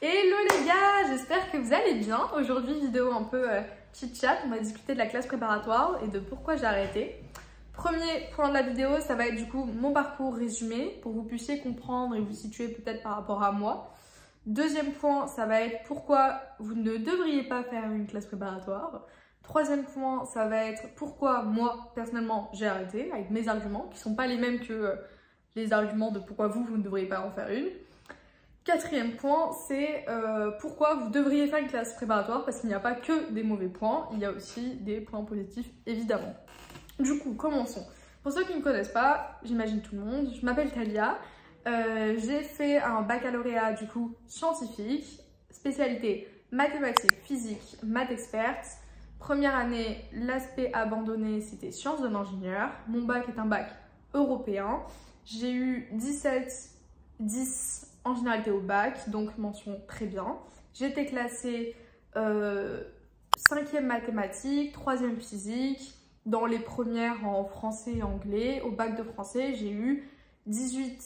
Hello les gars, j'espère que vous allez bien. Aujourd'hui, vidéo un peu chit-chat, on va discuter de la classe préparatoire et de pourquoi j'ai arrêté. Premier point de la vidéo, ça va être du coup mon parcours résumé pour que vous puissiez comprendre et vous situer peut-être par rapport à moi. Deuxième point, ça va être pourquoi vous ne devriez pas faire une classe préparatoire. Troisième point, ça va être pourquoi moi, personnellement, j'ai arrêté avec mes arguments qui ne sont pas les mêmes que les arguments de pourquoi vous ne devriez pas en faire une. Quatrième point, c'est pourquoi vous devriez faire une classe préparatoire parce qu'il n'y a pas que des mauvais points, il y a aussi des points positifs évidemment. Du coup, commençons. Pour ceux qui ne me connaissent pas, j'imagine tout le monde, je m'appelle Thalia, j'ai fait un baccalauréat du coup scientifique, spécialité mathématiques, physique, maths experte. Première année, l'aspect abandonné c'était sciences de l'ingénieur. Mon bac est un bac européen. J'ai eu 17, 10 en généralité au bac, donc mention très bien. J'ai été classée 5e mathématiques, 3e physique, dans les premières en français et anglais. Au bac de français, j'ai eu 18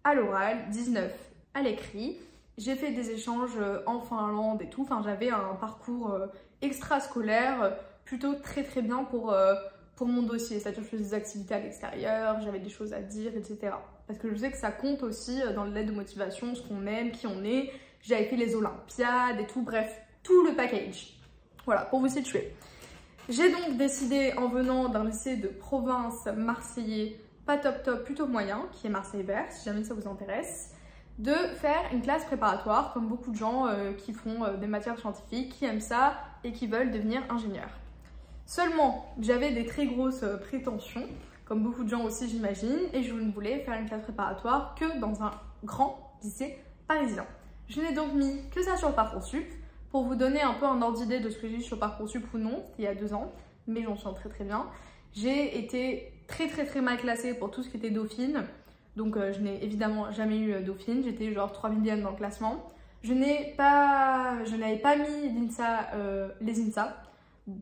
à l'oral, 19 à l'écrit. J'ai fait des échanges en Finlande et tout, enfin j'avais un parcours extrascolaire plutôt très bien pour mon dossier, c'est-à-dire que je faisais des activités à l'extérieur, j'avais des choses à dire, etc. Parce que je sais que ça compte aussi dans l'aide de motivation, ce qu'on aime, qui on est. J'avais fait les Olympiades et tout, bref, tout le package. Voilà, pour vous situer. J'ai donc décidé, en venant d'un lycée de province marseillais, pas top, plutôt moyen, qui est Marseille Vert, si jamais ça vous intéresse, de faire une classe préparatoire, comme beaucoup de gens qui font des matières scientifiques, qui aiment ça et qui veulent devenir ingénieurs. Seulement, j'avais des très grosses prétentions, comme beaucoup de gens aussi j'imagine, et je ne voulais faire une classe préparatoire que dans un grand lycée parisien. Je n'ai donc mis que ça sur Parcoursup, pour vous donner un peu un ordre d'idée de ce que j'ai eu sur Parcoursup ou non, il y a 2 ans, mais j'en suis très bien. J'ai été très mal classée pour tout ce qui était Dauphine, donc je n'ai évidemment jamais eu Dauphine, j'étais genre 3 millième dans le classement. Je n'avais pas mis l'INSA, les INSA,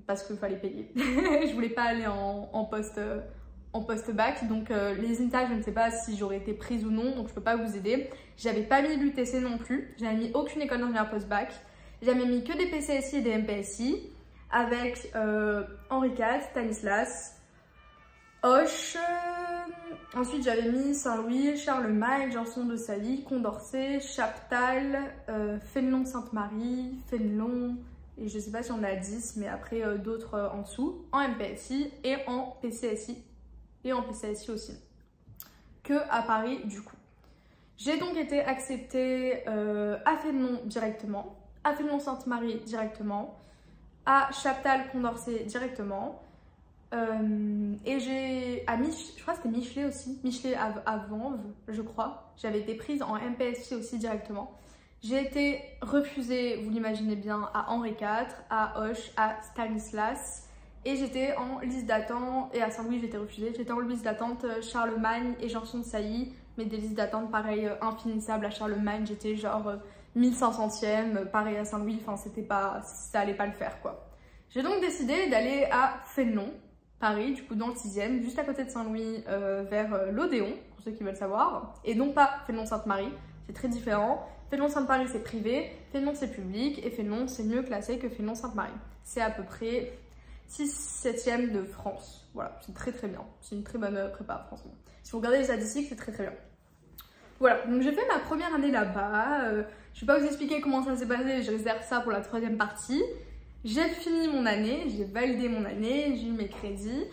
parce qu'il fallait payer. Je voulais pas aller en post-bac, donc les INSA, je ne sais pas si j'aurais été prise ou non, donc je peux pas vous aider. J'avais pas mis l'UTC non plus, j'avais mis aucune école d'ingénieur post-bac. J'avais mis que des PCSI et des MPSI, avec Henri IV, Stanislas, Hoche. Ensuite, j'avais mis Saint-Louis, Charlemagne, Janson de Sailly, Condorcet, Chaptal, Fénelon-Sainte-Marie, Fénelon, et je sais pas si on a 10, mais après d'autres en dessous, en MPSI et en PCSI, et en PCSI aussi, que à Paris du coup. J'ai donc été acceptée à Fénelon directement, à Fénelon-Sainte-Marie directement, à Chaptal, Condorcet directement, et j'ai à je crois que c'était Michelet aussi, Michelet à Vanves, je crois. J'avais été prise en MPSI aussi directement. J'ai été refusée, vous l'imaginez bien, à Henri IV, à Hoche, à Stanislas, et j'étais en liste d'attente, et à Saint-Louis j'étais refusée, j'étais en liste d'attente Charlemagne et Janson de Sailly, mais des listes d'attente pareil infinissables. À Charlemagne j'étais genre 1500e, pareil à Saint-Louis, enfin c'était pas, ça allait pas le faire quoi. J'ai donc décidé d'aller à Fénelon, Paris, du coup dans le 6e, juste à côté de Saint-Louis, vers l'Odéon, pour ceux qui veulent savoir, et non pas Fénelon-Sainte-Marie, c'est très différent. Fénelon-Sainte-Marie c'est privé, Fénelon c'est public, et Fénelon c'est mieux classé que Fénelon-Sainte-Marie. C'est à peu près 6/7e de France, voilà, c'est très bien, c'est une très bonne prépa franchement. Si vous regardez les statistiques, c'est très bien. Voilà, donc j'ai fait ma première année là-bas, je vais pas vous expliquer comment ça s'est passé, je réserve ça pour la 3e partie. J'ai fini mon année, j'ai validé mon année, j'ai eu mes crédits.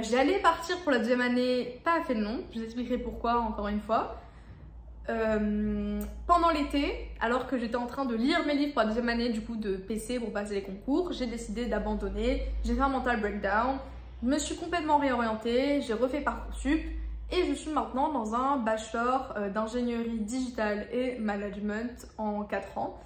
J'allais partir pour la 2e année, pas à Fénelon, je vous expliquerai pourquoi encore une fois. Pendant l'été, alors que j'étais en train de lire mes livres pour la 2e année du coup de PC pour passer les concours, j'ai décidé d'abandonner, j'ai fait un mental breakdown, je me suis complètement réorientée, j'ai refait Parcoursup et je suis maintenant dans un bachelor d'ingénierie digitale et management en 4 ans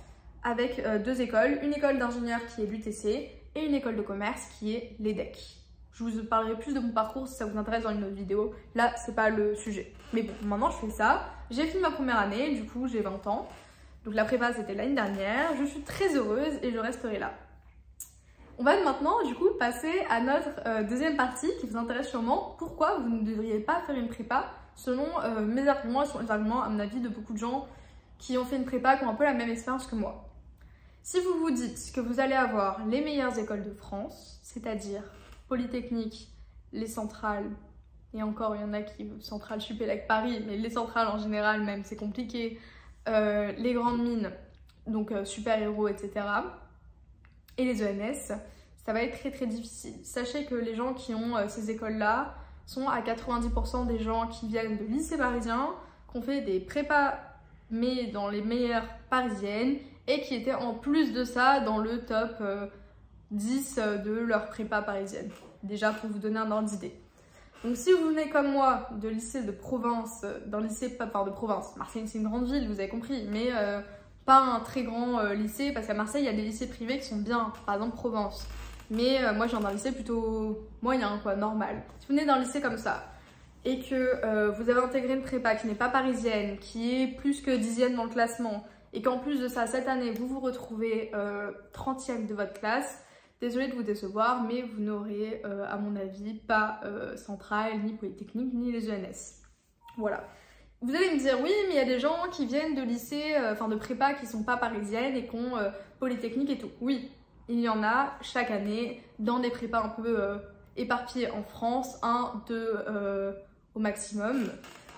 avec 2 écoles, une école d'ingénieur qui est l'UTC et une école de commerce qui est l'EDEC. Je vous parlerai plus de mon parcours si ça vous intéresse dans une autre vidéo. Là, c'est pas le sujet. Mais bon, maintenant je fais ça. J'ai fini ma première année, du coup j'ai 20 ans. Donc la prépa c'était l'année dernière. Je suis très heureuse et je resterai là. On va maintenant du coup passer à notre 2e partie qui vous intéresse sûrement. Pourquoi vous ne devriez pas faire une prépa selon mes arguments et selon les arguments à mon avis de beaucoup de gens qui ont fait une prépa, qui ont un peu la même expérience que moi. Si vous vous dites que vous allez avoir les meilleures écoles de France, c'est-à-dire Polytechnique, les centrales, et encore il y en a qui centrales Supélec Paris, mais les centrales en général même c'est compliqué, les grandes mines, donc Super Héros, etc. et les ENS, ça va être très très difficile. Sachez que les gens qui ont ces écoles-là sont à 90% des gens qui viennent de lycées parisiens, qui ont fait des prépas mais dans les meilleures parisiennes et qui étaient en plus de ça dans le top 10 de leur prépa parisienne. Déjà pour vous donner un ordre d'idée. Donc si vous venez comme moi de lycée de province, d'un lycée, enfin de province, Marseille c'est une grande ville, vous avez compris, mais pas un très grand lycée, parce qu'à Marseille il y a des lycées privés qui sont bien, par exemple Provence. Mais moi je viens d'un lycée plutôt moyen, quoi, normal. Si vous venez d'un lycée comme ça, et que vous avez intégré une prépa qui n'est pas parisienne, qui est plus que 10e dans le classement, et qu'en plus de ça, cette année, vous vous retrouvez 30e de votre classe, désolée de vous décevoir, mais vous n'aurez, à mon avis, pas Centrale, ni Polytechnique, ni les ENS. Voilà. Vous allez me dire, oui, mais il y a des gens qui viennent de lycées, enfin de prépa qui ne sont pas parisiennes et qui ont Polytechnique et tout. Oui, il y en a chaque année dans des prépas un peu éparpillées en France, 1, 2 au maximum.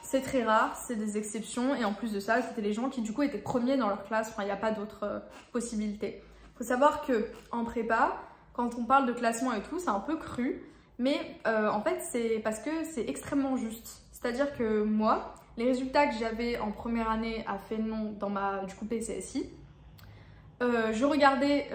C'est très rare, c'est des exceptions et en plus de ça, c'était les gens qui du coup étaient premiers dans leur classe, enfin il n'y a pas d'autres possibilités. Il faut savoir que en prépa, quand on parle de classement et tout, c'est un peu cru, mais en fait c'est parce que c'est extrêmement juste. C'est-à-dire que moi, les résultats que j'avais en première année à Fénelon dans ma du coup PCSI, je regardais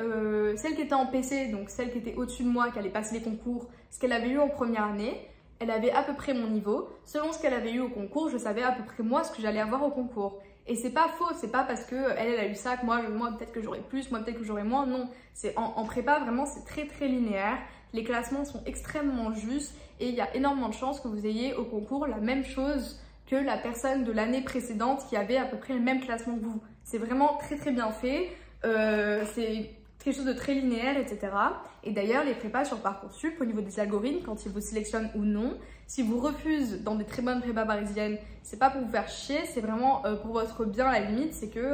celle qui était en PC, donc celle qui était au-dessus de moi, qui allait passer les concours, ce qu'elle avait eu en première année. Elle avait à peu près mon niveau. Selon ce qu'elle avait eu au concours, je savais à peu près moi ce que j'allais avoir au concours. Et c'est pas faux, c'est pas parce qu'elle a eu ça que moi peut-être que j'aurai plus, moi peut-être que j'aurai moins. Non, c'est en prépa, vraiment, c'est très très linéaire. Les classements sont extrêmement justes et il y a énormément de chances que vous ayez au concours la même chose que la personne de l'année précédente qui avait à peu près le même classement que vous. C'est vraiment très très bien fait. C'est quelque chose de très linéaire, etc. Et d'ailleurs, les prépas sur Parcoursup, au niveau des algorithmes, quand ils vous sélectionnent ou non, si vous refusez dans des très bonnes prépas parisiennes, c'est pas pour vous faire chier, c'est vraiment pour votre bien à la limite, c'est que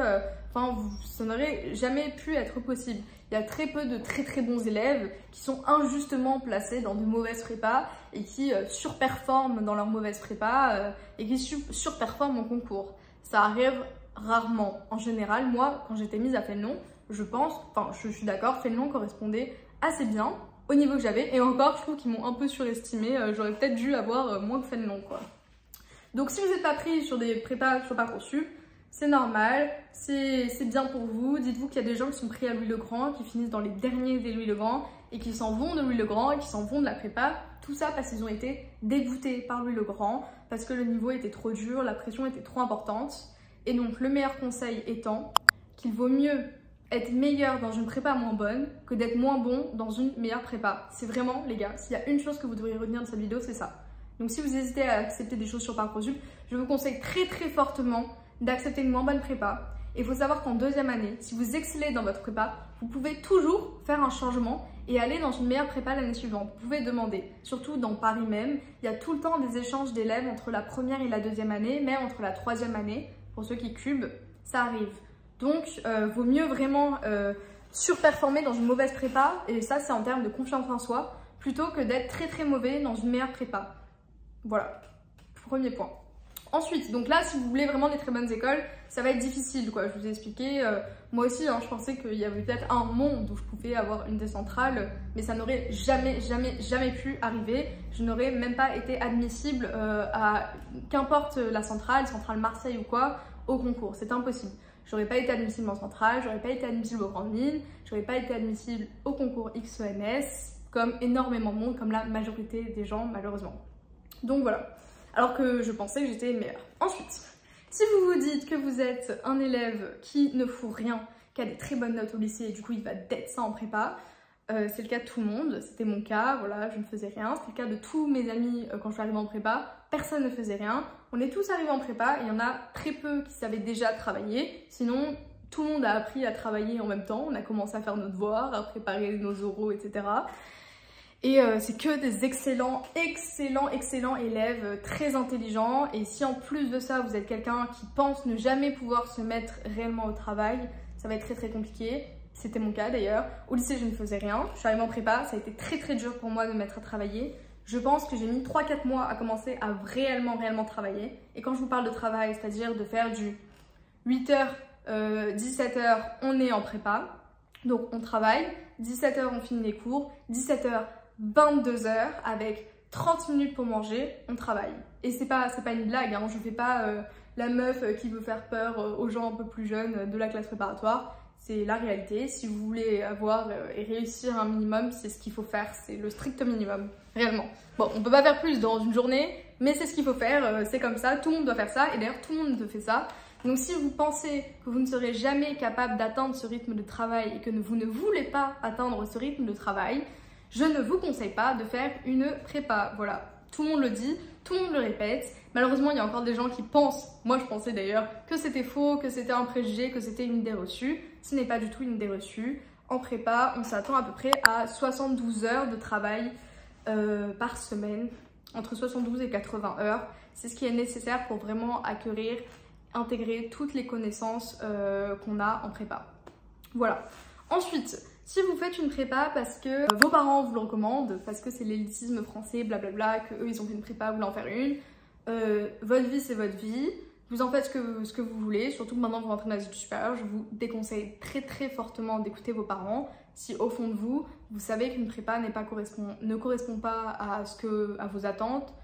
ça n'aurait jamais pu être possible. Il y a très peu de très très bons élèves qui sont injustement placés dans de mauvaises prépas et qui surperforment dans leurs mauvaises prépas et qui surperforment en concours. Ça arrive rarement. En général, moi, quand j'étais mise à Fénelon, je suis d'accord, Fénelon correspondait assez bien au niveau que j'avais. Et encore, je trouve qu'ils m'ont un peu surestimé. J'aurais peut-être dû avoir moins que Fénelon, quoi. Donc, si vous n'êtes pas pris sur des prépas sur Parcoursup, c'est normal, c'est bien pour vous. Dites-vous qu'il y a des gens qui sont pris à Louis-le-Grand, qui finissent dans les derniers des Louis-le-Grand et qui s'en vont de Louis-le-Grand et qui s'en vont de la prépa. Tout ça parce qu'ils ont été dégoûtés par Louis-le-Grand, parce que le niveau était trop dur, la pression était trop importante. Et donc, le meilleur conseil étant qu'il vaut mieux être meilleur dans une prépa moins bonne que d'être moins bon dans une meilleure prépa. C'est vraiment, les gars, s'il y a une chose que vous devriez retenir de cette vidéo, c'est ça. Donc si vous hésitez à accepter des choses sur Parcoursup, je vous conseille très très fortement d'accepter une moins bonne prépa. Et il faut savoir qu'en deuxième année, si vous excellez dans votre prépa, vous pouvez toujours faire un changement et aller dans une meilleure prépa l'année suivante. Vous pouvez demander, surtout dans Paris même, il y a tout le temps des échanges d'élèves entre la première et la deuxième année, même entre la troisième année, pour ceux qui cubent, ça arrive. Donc, vaut mieux vraiment surperformer dans une mauvaise prépa, et ça c'est en termes de confiance en soi, plutôt que d'être très très mauvais dans une meilleure prépa. Voilà, premier point. Ensuite, donc là, si vous voulez vraiment des très bonnes écoles, ça va être difficile, quoi. Je vous ai expliqué, moi aussi, hein, je pensais qu'il y avait peut-être un monde où je pouvais avoir une décentrale, mais ça n'aurait jamais pu arriver. Je n'aurais même pas été admissible à, qu'importe la centrale Marseille ou quoi, au concours. C'est impossible. J'aurais pas été admissible en centrale, j'aurais pas été admissible aux grandes mines, j'aurais pas été admissible au concours XENS, comme énormément de monde, comme la majorité des gens, malheureusement. Donc voilà. Alors que je pensais que j'étais meilleure. Ensuite, si vous vous dites que vous êtes un élève qui ne fout rien, qui a des très bonnes notes au lycée et du coup il va d'être ça en prépa, c'est le cas de tout le monde, c'était mon cas, voilà, je ne faisais rien, c'était le cas de tous mes amis quand je suis arrivée en prépa, personne ne faisait rien, on est tous arrivés en prépa et il y en a très peu qui savaient déjà travailler, sinon tout le monde a appris à travailler en même temps, on a commencé à faire nos devoirs, à préparer nos oraux, etc. Et c'est que des excellents élèves, très intelligents. Et si en plus de ça, vous êtes quelqu'un qui pense ne jamais pouvoir se mettre réellement au travail, ça va être très compliqué. C'était mon cas d'ailleurs. Au lycée, je ne faisais rien. Je suis arrivée en prépa, ça a été très dur pour moi de me mettre à travailler. Je pense que j'ai mis 3-4 mois à commencer à réellement travailler. Et quand je vous parle de travail, c'est-à-dire de faire du 8h, 17h, on est en prépa. Donc on travaille, 17h on finit les cours, 17h, 22h avec 30 minutes pour manger, on travaille. Et c'est pas une blague, hein. Je fais pas la meuf qui veut faire peur aux gens un peu plus jeunes de la classe préparatoire. C'est la réalité. Si vous voulez avoir et réussir un minimum, c'est ce qu'il faut faire. C'est le strict minimum, réellement. Bon, on peut pas faire plus dans une journée, mais c'est ce qu'il faut faire. C'est comme ça, tout le monde doit faire ça. Et d'ailleurs, tout le monde fait ça. Donc si vous pensez que vous ne serez jamais capable d'atteindre ce rythme de travail et que vous ne voulez pas atteindre ce rythme de travail, je ne vous conseille pas de faire une prépa. Voilà, tout le monde le dit, tout le monde le répète. Malheureusement, il y a encore des gens qui pensent, moi je pensais d'ailleurs, que c'était faux, que c'était un préjugé, que c'était une idée reçue. Ce n'est pas du tout une idée reçue. En prépa, on s'attend à peu près à 72 heures de travail par semaine, entre 72 et 80 heures. C'est ce qui est nécessaire pour vraiment intégrer toutes les connaissances qu'on a en prépa. Voilà. Ensuite, si vous faites une prépa parce que vos parents vous le recommandent, parce que c'est l'élitisme français, blablabla, qu'eux ils ont fait une prépa, vous voulez en faire une, votre vie c'est votre vie, vous en faites ce que vous voulez, surtout que maintenant vous rentrez dans les études supérieures, je vous déconseille très fortement d'écouter vos parents. Si au fond de vous, vous savez qu'une prépa ne correspond pas à vos attentes,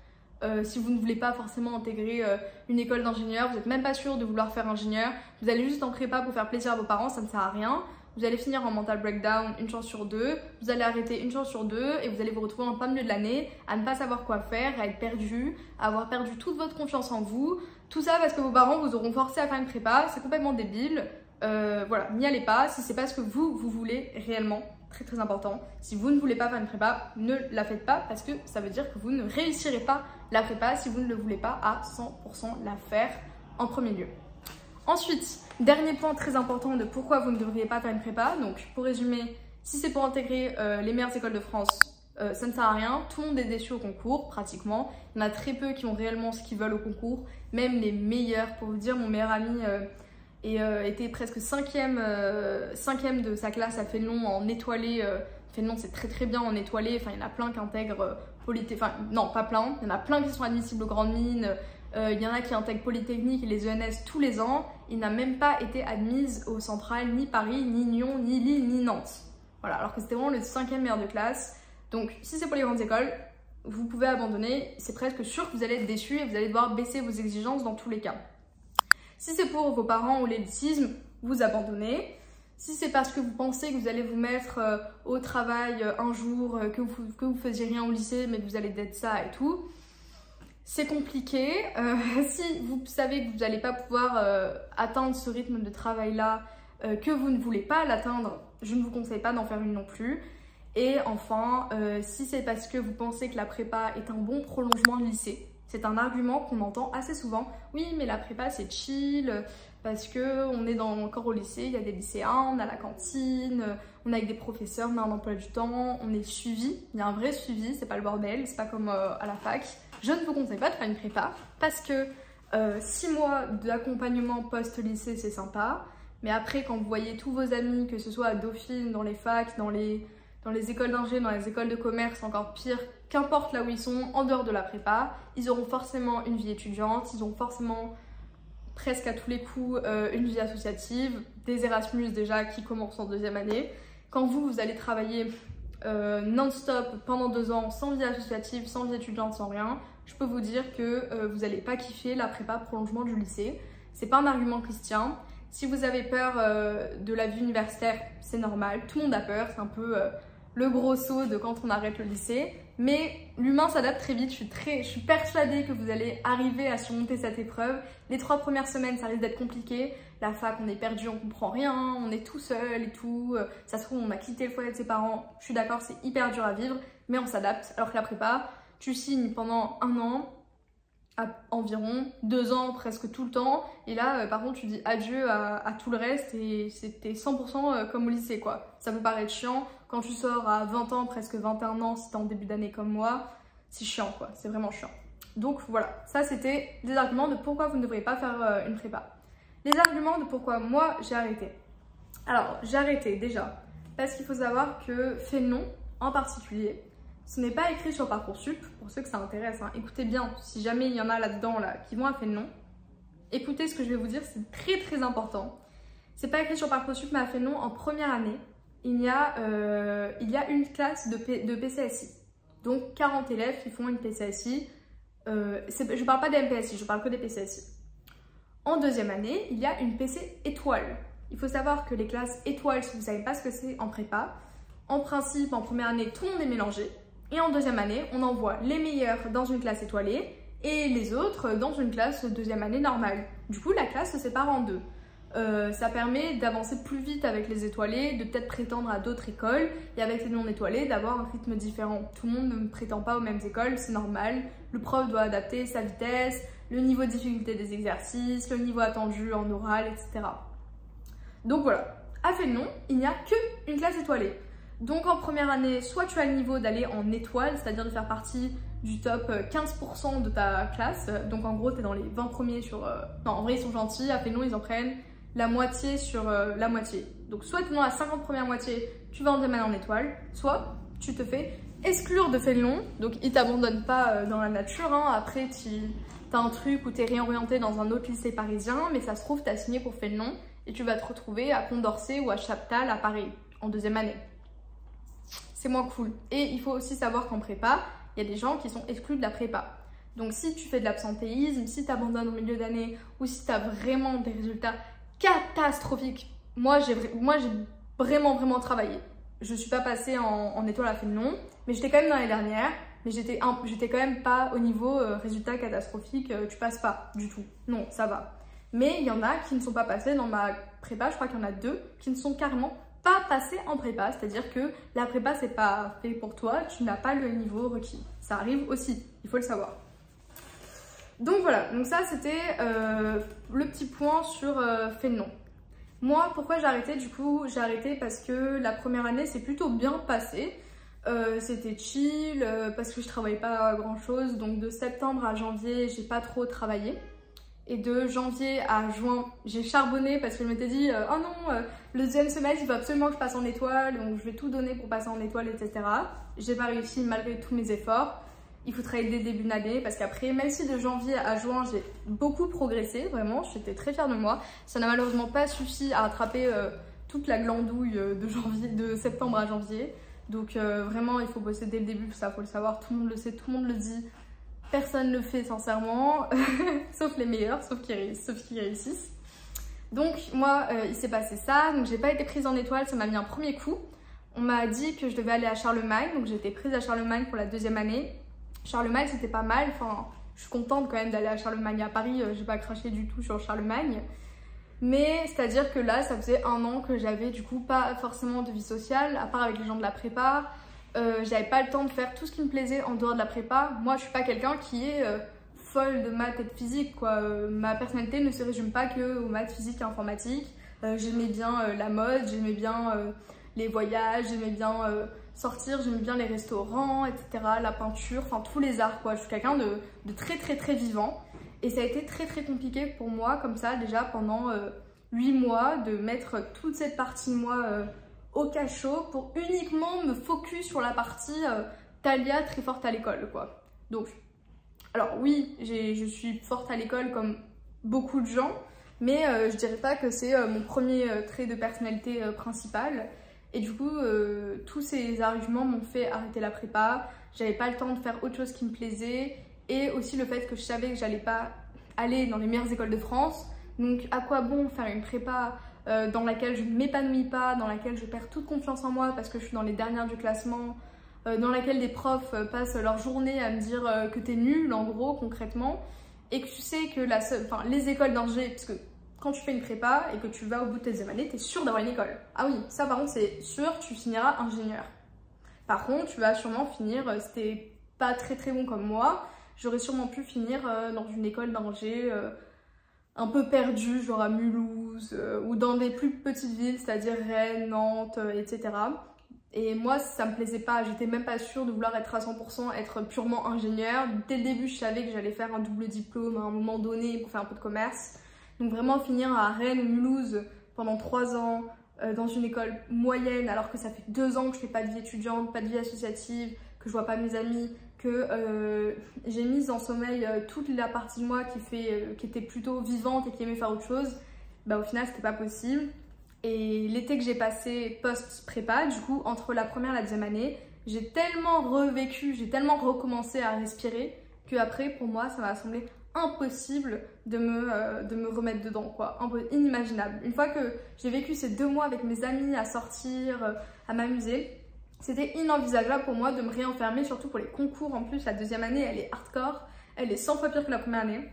si vous ne voulez pas forcément intégrer une école d'ingénieur, vous n'êtes même pas sûr de vouloir faire ingénieur, vous allez juste en prépa pour faire plaisir à vos parents, ça ne sert à rien. Vous allez finir en mental breakdown une chance sur deux, vous allez arrêter une chance sur deux et vous allez vous retrouver en plein milieu de l'année à ne pas savoir quoi faire, à être perdu, à avoir perdu toute votre confiance en vous. Tout ça parce que vos parents vous auront forcé à faire une prépa, c'est complètement débile. Voilà, n'y allez pas si c'est pas ce que vous voulez réellement. Très important. Si vous ne voulez pas faire une prépa, ne la faites pas parce que ça veut dire que vous ne réussirez pas la prépa si vous ne le voulez pas à 100% la faire en premier lieu. Ensuite, dernier point très important de pourquoi vous ne devriez pas faire une prépa. Donc, pour résumer, si c'est pour intégrer les meilleures écoles de France, ça ne sert à rien. Tout le monde est déçu au concours, pratiquement. Il y en a très peu qui ont réellement ce qu'ils veulent au concours. Même les meilleurs. Pour vous dire, mon meilleur ami était presque cinquième de sa classe à Fénelon en étoilé. Fénelon, c'est très bien en étoilé. Enfin, il y en a plein qui intègrent Enfin, non, pas plein. Il y en a plein qui sont admissibles aux grandes mines. Il y en a qui intègrent Polytechnique et les ENS tous les ans. Il n'a même pas été admise au Central, ni Paris, ni Nyon, ni Lille, ni Nantes. Voilà, alors que c'était vraiment le 5e meilleur de classe. Donc, si c'est pour les grandes écoles, vous pouvez abandonner. C'est presque sûr que vous allez être déçu et vous allez devoir baisser vos exigences dans tous les cas. Si c'est pour vos parents ou l'élitisme, vous abandonnez. Si c'est parce que vous pensez que vous allez vous mettre au travail un jour, que vous faisiez rien au lycée, mais que vous allez d'être ça et tout, c'est compliqué. Si vous savez que vous n'allez pas pouvoir atteindre ce rythme de travail-là, que vous ne voulez pas l'atteindre, je ne vous conseille pas d'en faire une non plus. Et enfin, si c'est parce que vous pensez que la prépa est un bon prolongement de lycée, c'est un argument qu'on entend assez souvent. Oui, mais la prépa c'est chill, parce qu'on est encore au lycée, il y a des lycéens, on a la cantine, on est avec des professeurs, on a un emploi du temps, on est suivi. Il y a un vrai suivi, c'est pas le bordel, c'est pas comme à la fac. Je ne vous conseille pas de faire une prépa parce que 6 mois d'accompagnement post-lycée c'est sympa, mais après quand vous voyez tous vos amis, que ce soit à Dauphine, dans les facs, dans les écoles d'ingé, dans les écoles de commerce, encore pire, qu'importe là où ils sont, en dehors de la prépa, ils auront forcément une vie étudiante, ils auront forcément presque à tous les coups une vie associative, des Erasmus déjà qui commencent en 2e année. Quand vous allez travailler non-stop pendant 2 ans, sans vie associative, sans vie étudiante, sans rien, je peux vous dire que vous n'allez pas kiffer la prépa prolongement du lycée. C'est pas un argument qui se tient. Si vous avez peur de la vie universitaire, c'est normal, tout le monde a peur, c'est un peu le gros saut de quand on arrête le lycée. Mais l'humain s'adapte très vite, je suis persuadée que vous allez arriver à surmonter cette épreuve. Les 3 premières semaines, ça risque d'être compliqué. La fac, on est perdu, on comprend rien, on est tout seul et tout. Ça se trouve, on a quitté le foyer de ses parents. Je suis d'accord, c'est hyper dur à vivre, mais on s'adapte. Alors que la prépa, tu signes pendant 1 an, à environ 2 ans, presque tout le temps. Et là, par contre, tu dis adieu à tout le reste et c'était 100% comme au lycée, quoi. Ça peut paraître chiant. Quand tu sors à 20 ans, presque 21 ans, si t'es en début d'année comme moi, c'est chiant, quoi. C'est vraiment chiant. Donc voilà, ça c'était des arguments de pourquoi vous ne devriez pas faire une prépa. Les arguments de pourquoi moi j'ai arrêté. Alors, j'ai arrêté déjà parce qu'il faut savoir que Fénelon, en particulier, ce n'est pas écrit sur Parcoursup, pour ceux que ça intéresse, hein. Écoutez bien, si jamais il y en a là-dedans là, qui vont à Fénelon, écoutez ce que je vais vous dire, c'est très très important. C'est pas écrit sur Parcoursup, mais à Fénelon, en première année, il y a une classe de PCSI. Donc 40 élèves qui font une PCSI. Je parle pas des MPSI, je parle que des PCSI. En deuxième année, il y a une PC étoile. Il faut savoir que les classes étoiles, si vous ne savez pas ce que c'est en prépa, en principe, en première année, tout le monde est mélangé. Et en deuxième année, on envoie les meilleurs dans une classe étoilée et les autres dans une classe deuxième année normale. Du coup, la classe se sépare en deux. Ça permet d'avancer plus vite avec les étoilés, de peut-être prétendre à d'autres écoles, et avec les non étoilés, d'avoir un rythme différent. Tout le monde ne prétend pas aux mêmes écoles, c'est normal. Le prof doit adapter sa vitesse, le niveau de difficulté des exercices, le niveau attendu en oral, etc. Donc voilà, à Fénelon, il n'y a qu'une classe étoilée. Donc en première année, soit tu as le niveau d'aller en étoile, c'est-à-dire de faire partie du top 15% de ta classe. Donc en gros, tu es dans les 20 premiers sur... Non, en vrai, ils sont gentils. À Fénelon, ils en prennent la moitié sur la moitié. Donc soit tu es dans la 50 première moitié, tu vas en deuxième année en étoile, soit tu te fais exclure de Fénelon. Donc ils t'abandonnent pas dans la nature, hein. Après, tu as un truc où tu es réorienté dans un autre lycée parisien, mais ça se trouve, tu as signé pour Fénelon et tu vas te retrouver à Condorcet ou à Chaptal à Paris en deuxième année. C'est moins cool. Et il faut aussi savoir qu'en prépa, il y a des gens qui sont exclus de la prépa. Donc si tu fais de l'absentéisme, si tu abandonnes au milieu d'année ou si tu as vraiment des résultats catastrophiques, moi j'ai vraiment travaillé. Je ne suis pas passée en étoile à Fénelon, mais j'étais quand même dans les dernières. Mais j'étais quand même pas au niveau résultat catastrophique, tu passes pas du tout. Non, ça va. Mais il y en a qui ne sont pas passés dans ma prépa, je crois qu'il y en a 2 qui ne sont carrément pas passés en prépa, c'est-à-dire que la prépa c'est pas fait pour toi, tu n'as pas le niveau requis. Ça arrive aussi, il faut le savoir. Donc voilà, donc ça c'était le petit point sur Fénelon. Moi, pourquoi j'ai arrêté? Du coup, j'ai arrêté parce que la première année s'est plutôt bien passée. C'était chill, parce que je travaillais pas grand chose, donc de septembre à janvier, j'ai pas trop travaillé. Et de janvier à juin, j'ai charbonné parce que je m'étais dit oh non, le deuxième semestre, il faut absolument que je passe en étoile, donc je vais tout donner pour passer en étoile, etc. J'ai pas réussi malgré tous mes efforts. Il faut travailler dès le début d'année parce qu'après, même si de janvier à juin, j'ai beaucoup progressé, vraiment, j'étais très fière de moi. Ça n'a malheureusement pas suffi à rattraper toute la glandouille de septembre à janvier. Donc vraiment, il faut bosser dès le début, ça faut le savoir, tout le monde le sait, tout le monde le dit. Personne ne le fait sincèrement, sauf les meilleurs, sauf qui réussissent. Donc moi, il s'est passé ça, donc j'ai pas été prise en étoile, ça m'a mis un premier coup. On m'a dit que je devais aller à Charlemagne, donc j'ai été prise à Charlemagne pour la deuxième année. Charlemagne, c'était pas mal, enfin, je suis contente quand même d'aller à Charlemagne. À Paris, j'ai pas craché du tout sur Charlemagne. Mais c'est-à-dire que là, ça faisait 1 an que j'avais du coup pas forcément de vie sociale, à part avec les gens de la prépa. J'avais pas le temps de faire tout ce qui me plaisait en dehors de la prépa. Moi, je suis pas quelqu'un qui est folle de maths et de physique, quoi. Ma personnalité ne se résume pas que aux maths, physique et informatique. J'aimais bien la mode, j'aimais bien les voyages, j'aimais bien sortir, j'aimais bien les restaurants, etc. La peinture, enfin tous les arts, quoi. Je suis quelqu'un de très vivant. Et ça a été très compliqué pour moi, comme ça, déjà pendant 8 mois, de mettre toute cette partie de moi au cachot pour uniquement me focus sur la partie Thalia très forte à l'école, quoi. Donc, alors oui, je suis forte à l'école comme beaucoup de gens, mais je dirais pas que c'est mon premier trait de personnalité principal. Et du coup, tous ces arguments m'ont fait arrêter la prépa. J'avais pas le temps de faire autre chose qui me plaisait. Et aussi le fait que je savais que j'allais pas aller dans les meilleures écoles de France. Donc à quoi bon faire une prépa dans laquelle je ne m'épanouis pas, dans laquelle je perds toute confiance en moi parce que je suis dans les dernières du classement, dans laquelle des profs passent leur journée à me dire que t'es nul en gros concrètement, et que tu sais que les écoles d'ingé, parce que quand tu fais une prépa et que tu vas au bout de tes deuxième année, t'es sûr d'avoir une école. Ah oui, ça par contre c'est sûr, tu finiras ingénieur. Par contre, tu vas sûrement finir, si t'es pas très bon comme moi, j'aurais sûrement pu finir dans une école d'ingé un peu perdue, genre à Mulhouse ou dans des plus petites villes, c'est-à-dire Rennes, Nantes, etc. Et moi, ça me plaisait pas, j'étais même pas sûre de vouloir être à 100%, être purement ingénieur. Dès le début, je savais que j'allais faire un double diplôme à un moment donné pour faire un peu de commerce. Donc vraiment finir à Rennes ou Mulhouse pendant 3 ans, dans une école moyenne, alors que ça fait 2 ans que je fais pas de vie étudiante, pas de vie associative, que je vois pas mes amis, que j'ai mis en sommeil toute la partie de moi qui était plutôt vivante et qui aimait faire autre chose, bah au final c'était pas possible. Et l'été que j'ai passé post-prépa, du coup, entre la première et la deuxième année, j'ai tellement revécu, j'ai tellement recommencé à respirer que après, pour moi, ça m'a semblé impossible de me remettre dedans, quoi. Un peu inimaginable. Une fois que j'ai vécu ces 2 mois avec mes amis à sortir, à m'amuser, c'était inenvisageable pour moi de me réenfermer, surtout pour les concours. En plus, la deuxième année, elle est hardcore, elle est 100 fois pire que la première année.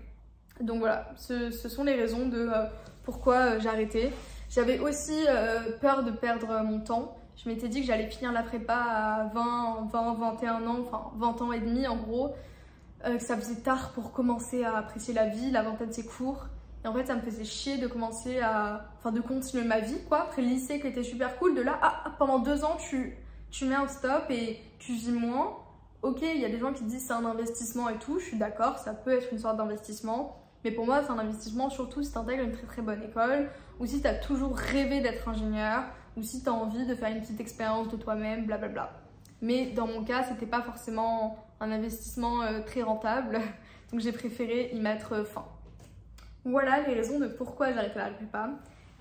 Donc voilà, ce sont les raisons de pourquoi j'ai arrêté. J'avais aussi peur de perdre mon temps. Je m'étais dit que j'allais finir la prépa à 21 ans, enfin 20 ans et demi en gros. Que ça faisait tard pour commencer à apprécier la vie, la vingtaine c'est court. Et en fait ça me faisait chier de commencer de continuer ma vie quoi. Après le lycée qui était super cool, de là, pendant 2 ans tu mets un stop et tu vis moins. Ok, il y a des gens qui disent c'est un investissement et tout, je suis d'accord, ça peut être une sorte d'investissement. Mais pour moi, c'est un investissement surtout si tu intègres une très très bonne école, ou si tu as toujours rêvé d'être ingénieur, ou si tu as envie de faire une petite expérience de toi-même, blablabla. Mais dans mon cas, c'était pas forcément un investissement très rentable, donc j'ai préféré y mettre fin. Voilà les raisons de pourquoi j'ai arrêté la prépa.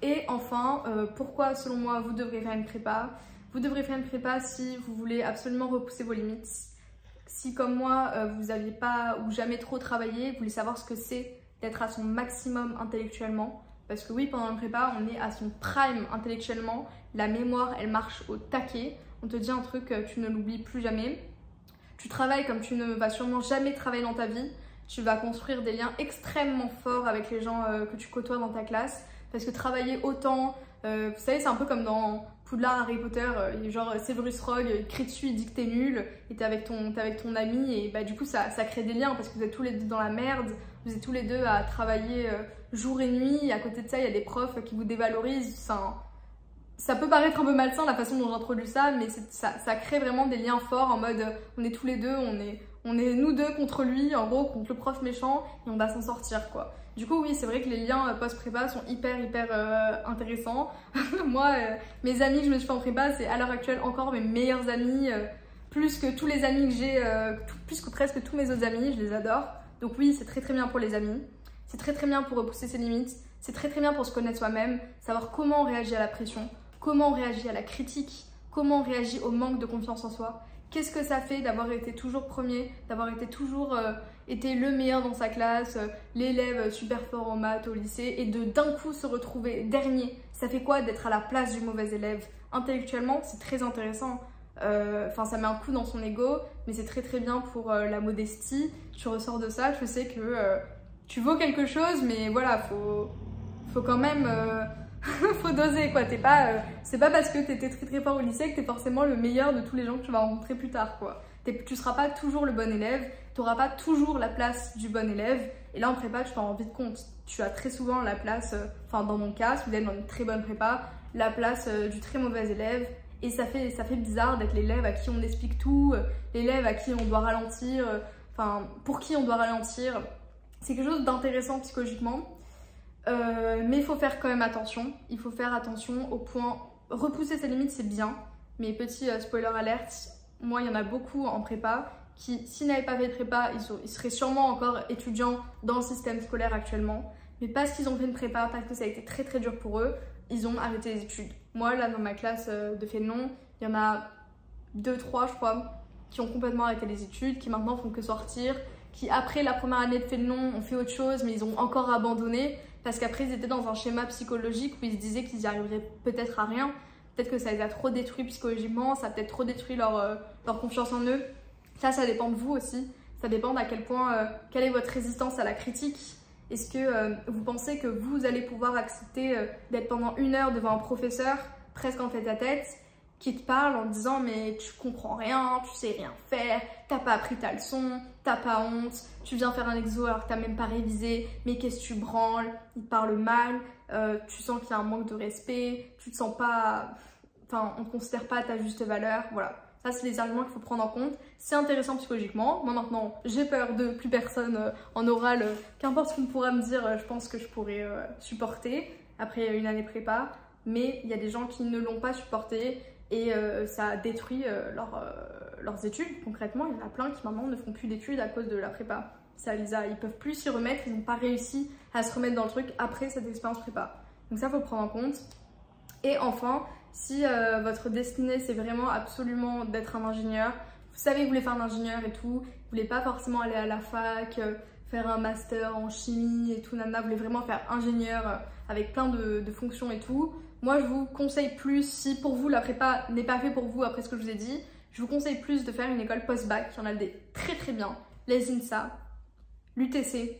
Et enfin, pourquoi selon moi vous devrez faire une prépa. Vous devrez faire une prépa si vous voulez absolument repousser vos limites. Si comme moi, vous n'aviez pas ou jamais trop travaillé, vous voulez savoir ce que c'est d'être à son maximum intellectuellement. Parce que oui, pendant le prépa, on est à son prime intellectuellement. La mémoire, elle marche au taquet. On te dit un truc, tu ne l'oublies plus jamais. Tu travailles comme tu ne vas sûrement jamais travailler dans ta vie. Tu vas construire des liens extrêmement forts avec les gens que tu côtoies dans ta classe. Parce que travailler autant, vous savez, c'est un peu comme dans Poudlard, Harry Potter, genre Severus Rogue, il crie dessus, il dit que t'es nul, et t'es avec ton ami, et bah du coup ça crée des liens parce que vous êtes tous les deux dans la merde, vous êtes tous les deux à travailler jour et nuit, et à côté de ça il y a des profs qui vous dévalorisent. Ça peut paraître un peu malsain la façon dont j'introduis ça, mais ça crée vraiment des liens forts en mode on est tous les deux, on est nous deux contre lui, en gros contre le prof méchant, et on va s'en sortir quoi. Du coup oui, c'est vrai que les liens post-prépa sont hyper intéressants. Moi, mes amis que je me suis fait en prépa, c'est à l'heure actuelle encore mes meilleurs amis, plus que tous les amis que j'ai, plus que presque tous mes autres amis, je les adore. Donc oui, c'est très bien pour les amis, c'est très bien pour repousser ses limites, c'est très bien pour se connaître soi-même, savoir comment on réagit à la pression, comment on réagit à la critique, comment on réagit au manque de confiance en soi. Qu'est-ce que ça fait d'avoir été toujours premier, d'avoir été toujours été le meilleur dans sa classe, l'élève super fort en maths au lycée, et d'un coup se retrouver dernier. Ça fait quoi d'être à la place du mauvais élève? Intellectuellement, c'est très intéressant. Enfin, ça met un coup dans son ego, mais c'est très bien pour la modestie. Tu ressors de ça, tu sais que tu vaux quelque chose, mais voilà, faut quand même... faut doser quoi, c'est pas parce que t'étais très fort au lycée que t'es forcément le meilleur de tous les gens que tu vas rencontrer plus tard quoi. Tu seras pas toujours le bon élève, t'auras pas toujours la place du bon élève, et là en prépa tu t'en rends vite compte. Tu as très souvent la place, enfin dans mon cas, si vous êtes dans une très bonne prépa, la place du très mauvais élève, et ça fait bizarre d'être l'élève à qui on explique tout, l'élève à qui on doit ralentir, enfin pour qui on doit ralentir. C'est quelque chose d'intéressant psychologiquement. Mais il faut faire quand même attention, il faut faire attention au point, repousser ses limites c'est bien, mais petit spoiler alert, moi il y en a beaucoup en prépa qui s'ils n'avaient pas fait de prépa, ils seraient sûrement encore étudiants dans le système scolaire actuellement, mais parce qu'ils ont fait une prépa, parce que ça a été très dur pour eux, ils ont arrêté les études. Moi là dans ma classe de Fénelon, il y en a 2-3 je crois qui ont complètement arrêté les études, qui maintenant font que sortir, qui après la première année de Fénelon ont fait autre chose mais ils ont encore abandonné. Parce qu'après, ils étaient dans un schéma psychologique où ils se disaient qu'ils y arriveraient peut-être à rien. Peut-être que ça les a trop détruits psychologiquement, ça a peut-être trop détruit leur confiance en eux. Ça dépend de vous aussi. Ça dépend d'à quel point, quelle est votre résistance à la critique. Est-ce que vous pensez que vous allez pouvoir accepter d'être pendant 1 heure devant un professeur, presque en tête-à-tête, qui te parlent en te disant mais tu comprends rien, tu sais rien faire, t'as pas appris ta leçon, t'as pas honte, tu viens faire un exo alors que t'as même pas révisé, mais qu'est-ce que tu branles, ils te parlent mal, tu sens qu'il y a un manque de respect, tu te sens pas, enfin on ne considère pas ta juste valeur, voilà. Ça c'est les arguments qu'il faut prendre en compte, c'est intéressant psychologiquement. Moi maintenant j'ai peur de plus personne en oral, qu'importe ce qu'on pourra me dire, je pense que je pourrais supporter après une année prépa, mais il y a des gens qui ne l'ont pas supporté. Et ça a détruit leurs études. Concrètement, il y en a plein qui maintenant ne font plus d'études à cause de la prépa. Ils peuvent plus s'y remettre, ils n'ont pas réussi à se remettre dans le truc après cette expérience prépa. Donc ça, il faut prendre en compte. Et enfin, si votre destinée, c'est vraiment absolument d'être un ingénieur, vous savez que vous voulez faire un ingénieur et tout, vous voulez pas forcément aller à la fac, faire un master en chimie et tout, nana, vous voulez vraiment faire ingénieur avec plein de fonctions et tout. Moi, je vous conseille plus, si pour vous la prépa n'est pas fait pour vous après ce que je vous ai dit, je vous conseille plus de faire une école post-bac. Il y en a des très très bien. Les INSA, l'UTC,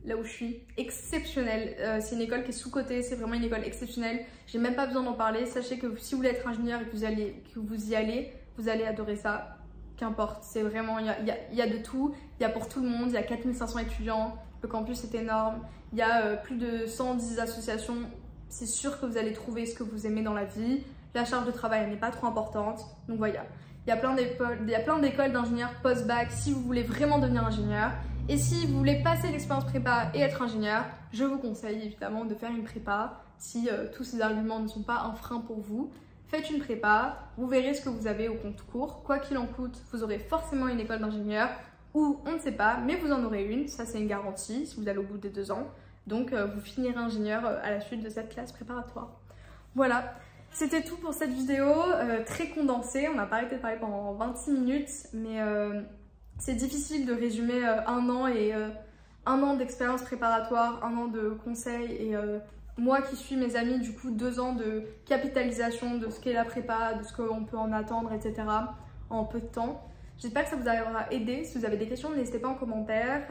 là où je suis, exceptionnelle. C'est une école qui est sous-cotée, c'est vraiment une école exceptionnelle. J'ai même pas besoin d'en parler. Sachez que si vous voulez être ingénieur et que vous y allez, vous allez adorer ça. Qu'importe, c'est vraiment, il y a de tout. Il y a pour tout le monde, il y a 4500 étudiants. Le campus est énorme. Il y a plus de 110 associations. C'est sûr que vous allez trouver ce que vous aimez dans la vie. La charge de travail n'est pas trop importante. Donc voilà, il y a plein d'écoles d'ingénieurs post-bac si vous voulez vraiment devenir ingénieur. Et si vous voulez passer l'expérience prépa et être ingénieur, je vous conseille évidemment de faire une prépa. Si tous ces arguments ne sont pas un frein pour vous, faites une prépa, vous verrez ce que vous avez au compte court. Quoi qu'il en coûte, vous aurez forcément une école d'ingénieur ou on ne sait pas, mais vous en aurez une. Ça, c'est une garantie si vous allez au bout des 2 ans. Donc, vous finirez ingénieur à la suite de cette classe préparatoire. Voilà, c'était tout pour cette vidéo, très condensée. On n'a pas arrêté de parler pendant 26 minutes, mais c'est difficile de résumer un an et un an d'expérience préparatoire, un an de conseils et moi qui suis mes amis, du coup 2 ans de capitalisation de ce qu'est la prépa, de ce qu'on peut en attendre, etc. en peu de temps. J'espère que ça vous aura aidé. Si vous avez des questions, n'hésitez pas en commentaire.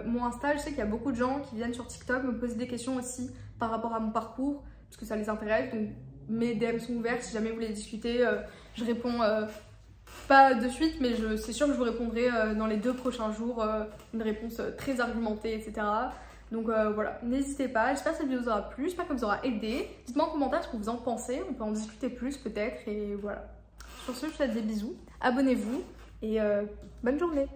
Mon Insta, je sais qu'il y a beaucoup de gens qui viennent sur TikTok me poser des questions aussi par rapport à mon parcours, parce que ça les intéresse. Donc mes DM sont ouverts si jamais vous voulez discuter. Je réponds pas de suite, mais c'est sûr que je vous répondrai dans les 2 prochains jours une réponse très argumentée, etc. Donc voilà, n'hésitez pas. J'espère que cette vidéo vous aura plu, j'espère qu'elle vous aura aidé. Dites-moi en commentaire ce que vous en pensez. On peut en discuter plus peut-être. Et voilà. Sur ce, je vous souhaite des bisous. Abonnez-vous. Et bonne journée!